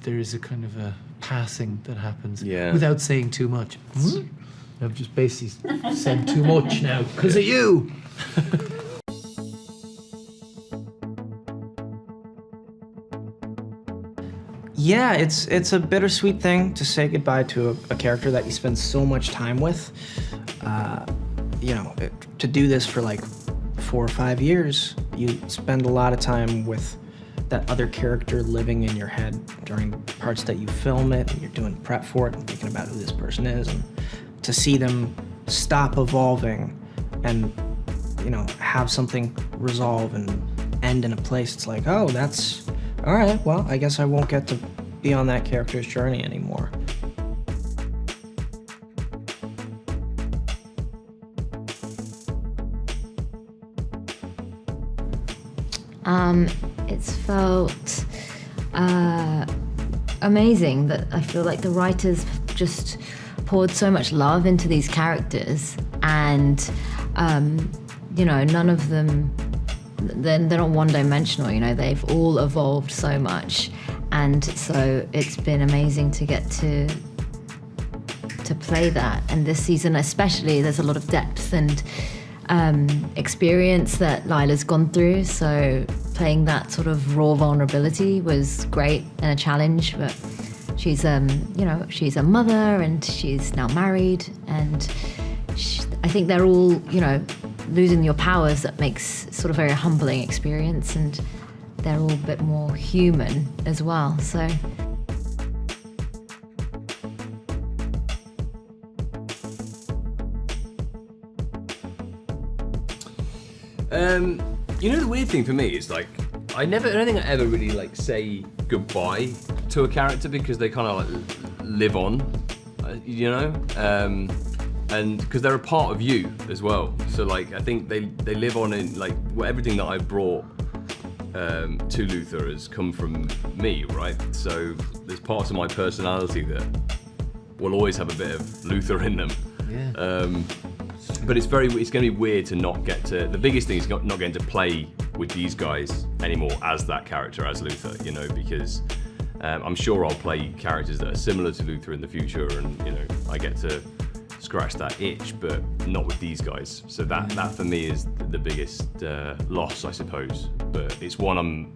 there is a kind of a passing that happens without saying too much. I've just basically said too much now because of you. Yeah, it's a bittersweet thing to say goodbye to a character that you spend so much time with. To do this for like 4 or 5 years, you spend a lot of time with that other character living in your head during parts that you film it, and you're doing prep for it and thinking about who this person is, and to see them stop evolving and, have something resolve and end in a place, it's like, oh, that's, all right, well, I guess I won't get to be on that character's journey anymore. It's felt amazing that I feel like the writers just poured so much love into these characters, and none of them, they're not one-dimensional. They've all evolved so much, and so it's been amazing to get to play that. And this season especially, there's a lot of depth and experience that Lila's gone through, so playing that sort of raw vulnerability was great and a challenge. But she's she's a mother and she's now married, and I think they're all losing your powers. That makes sort of very humbling experience, and they're all a bit more human as well, so the weird thing for me is like I don't think I ever really like say goodbye to a character because they kind of like live on, and because they're a part of you as well. So like I think they live on in like everything that I've brought to Luther has come from me, right? So there's parts of my personality that will always have a bit of Luther in them. Yeah. But it's going to be weird to not get to, the biggest thing is not getting to play with these guys anymore as that character, as Luther, because I'm sure I'll play characters that are similar to Luther in the future, and I get to scratch that itch, but not with these guys. So that for me is the biggest loss, I suppose. But it's one I'm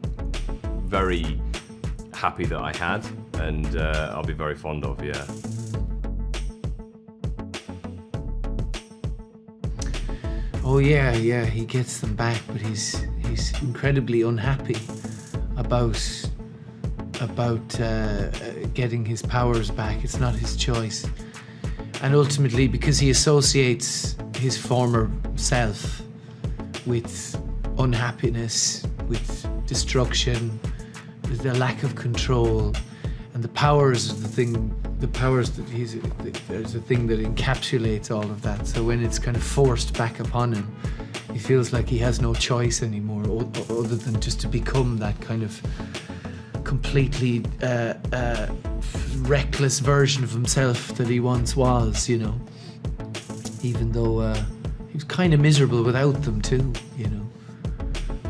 very happy that I had, and I'll be very fond of, yeah. Oh yeah, he gets them back, but he's incredibly unhappy about getting his powers back. It's not his choice, and ultimately because he associates his former self with unhappiness, with destruction, with the lack of control, and the powers of the thing. The powers that there's a thing that encapsulates all of that. So when it's kind of forced back upon him, he feels like he has no choice anymore other than just to become that kind of completely reckless version of himself that he once was, even though he was kind of miserable without them too,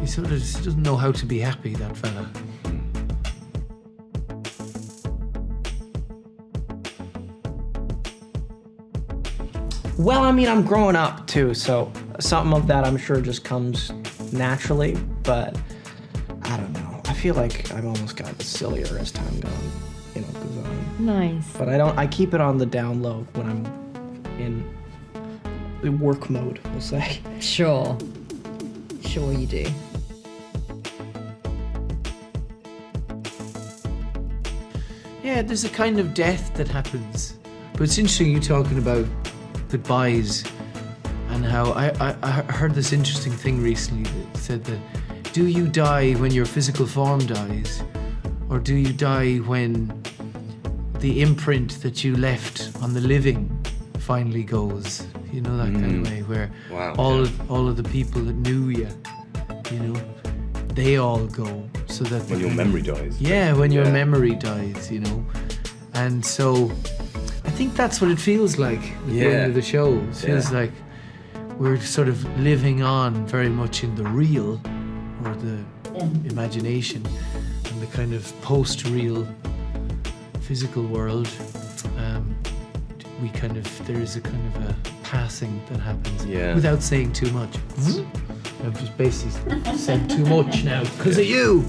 He sort of just doesn't know how to be happy, that fella. Well, I mean, I'm growing up too, so something of that I'm sure just comes naturally, but I don't know. I feel like I've almost gotten sillier as time goes on. Nice. But I keep it on the down low when I'm in the work mode, we'll say. Sure you do. Yeah, there's a kind of death that happens. But it's interesting you talking about goodbyes, and how I heard this interesting thing recently that said that, do you die when your physical form dies, or do you die when the imprint that you left on the living finally goes? That kind of way, where all of the people that knew you, they all go, so that when your memory dies. Yeah, when your memory dies, and so I think that's what it feels like with the end of the show. It feels like we're sort of living on very much in the real, or the imagination, and in the kind of post-real physical world, there is a kind of a passing that happens without saying too much. I've just basically said too much now because of you.